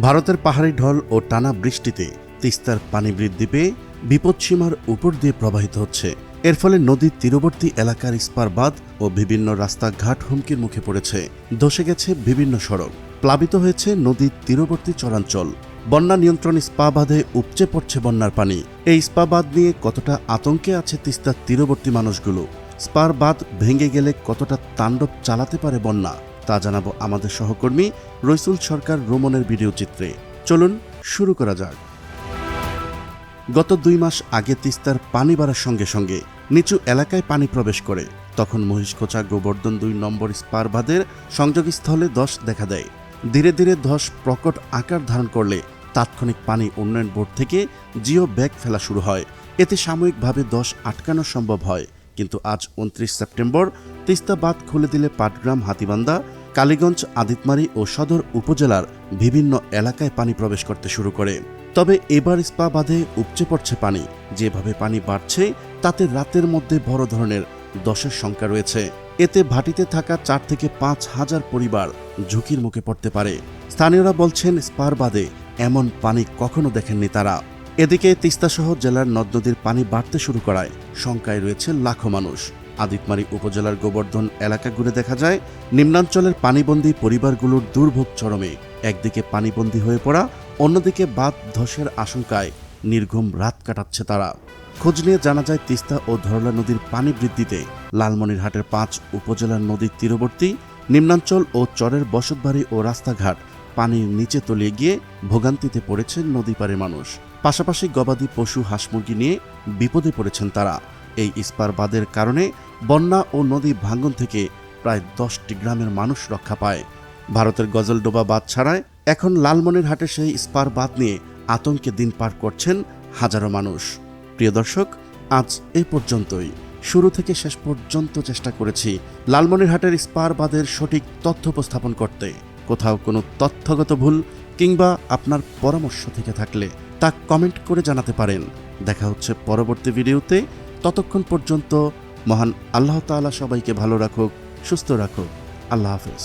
ভারতের পাহাড়ি ঢল ও টানা বৃষ্টিতে তিস্তার পানি বৃদ্ধি পেয়ে বিপদসীমার উপর দিয়ে প্রবাহিত হচ্ছে। এর ফলে নদীর তীরবর্তী এলাকার ইস্পার বাঁধ ও বিভিন্ন রাস্তাঘাট হুমকির মুখে পড়েছে। ধসে গেছে বিভিন্ন সড়ক, প্লাবিত হয়েছে নদীর তীরবর্তী চরাঞ্চল। বন্যা নিয়ন্ত্রণ স্পা বাঁধে উপচে পড়ছে বন্যার পানি। এই স্পা বাঁধ নিয়ে কতটা আতঙ্কে আছে তিস্তার তীরবর্তী মানুষগুলো, স্পার বাঁধ ভেঙে গেলে কতটা তাণ্ডব চালাতে পারে বন্যা, তা জানাবো আমাদের সহকর্মী রইসুল সরকার রোমনের ভিডিও চিত্রে। চলুন শুরু করা যাক। গত 2 মাস আগে তিস্তার পানি বাড়ার সঙ্গে সঙ্গে নিচু এলাকায় পানি প্রবেশ করে। তখন মহিষখোঁচা গোবর্ধন 2 নম্বর স্পার বাঁধের সংযোগস্থলে ধস দেখা দেয়। ধীরে ধীরে ধস প্রকট আকার ধারণ করলে তাৎক্ষণিক পানি উন্নয়ন বোর্ড থেকে জিও ব্যাগ ফেলা শুরু হয়। এতে সাময়িকভাবে ধস আটকানো সম্ভব হয়। কিন্তু আজ 29 সেপ্টেম্বর তিস্তা বাঁধ খুলে দিলে পাটগ্রাম, হাতীবান্ধা, কালীগঞ্জ, আদিতমারি ও সদর উপজেলার বিভিন্ন এলাকায় পানি প্রবেশ করতে শুরু করে। তবে এবার স্পা বাঁধে উপচে পড়ছে পানি। যেভাবে পানি বাড়ছে তাতে রাতের মধ্যে বড় ধরনের ধসের শঙ্কা রয়েছে। এতে ভাটিতে থাকা 4 থেকে 5 হাজার পরিবার ঝুঁকির মুখে পড়তে পারে। স্থানীয়রা বলছেন, স্পার বাঁধে এমন পানি কখনো দেখেননি তারা। এদিকে তিস্তাসহ জেলার নদ নদীর পানি বাড়তে শুরু করায় শঙ্কায় রয়েছে লাখো মানুষ। আদিতমারি উপজেলার গোবর্ধন এলাকা ঘুরে দেখা যায়, নিম্নাঞ্চলের পানিবন্দী পরিবারগুলোর দুর্ভোগ চরমে। একদিকে পানিবন্দী হয়ে পড়া, অন্যদিকে বাঁধ ধসের আশঙ্কায় নির্ঘুম রাত কাটাচ্ছে তারা। খোঁজ নিয়ে জানা যায়, তিস্তা ও ধরলা নদীর পানি বৃদ্ধিতে লালমনিরহাটের 5 উপজেলার নদীর তীরবর্তী নিম্নাঞ্চল ও চরের বসতবাড়ি ও রাস্তাঘাট পানির নিচে তলিয়ে গিয়ে ভোগান্তিতে পড়েছে নদীপাড়ে মানুষ। পাশাপাশি গবাদি পশু, হাঁস মুরগি নিয়ে বিপদে পড়েছেন তারা। এই ইস্পার বাঁধের কারণে বন্যা ও নদী ভাঙ্গন থেকে প্রায় 10টি গ্রামের মানুষ রক্ষা পায়। ভারতের গজলডোবা বাঁধ ছাড়ায় এখন লালমনিরহাটে সেই স্পার বাঁধ নিয়ে আতঙ্কে দিন পার করছেন হাজারো মানুষ। প্রিয় দর্শক, আজ এই পর্যন্তই। শুরু থেকে শেষ পর্যন্ত চেষ্টা করেছি লালমনিরহাটের স্পার বাঁধের সঠিক তথ্য উপস্থাপন করতে। কোথাও কোনো তথ্যগত ভুল কিংবা আপনার পরামর্শ থেকে থাকলে তা কমেন্ট করে জানাতে পারেন। দেখা হচ্ছে পরবর্তী ভিডিওতে। ততক্ষণ পর্যন্ত মহান আল্লাহ তাআলা সবাইকে ভালো রাখুক, সুস্থ রাখুক। আল্লাহ হাফেজ।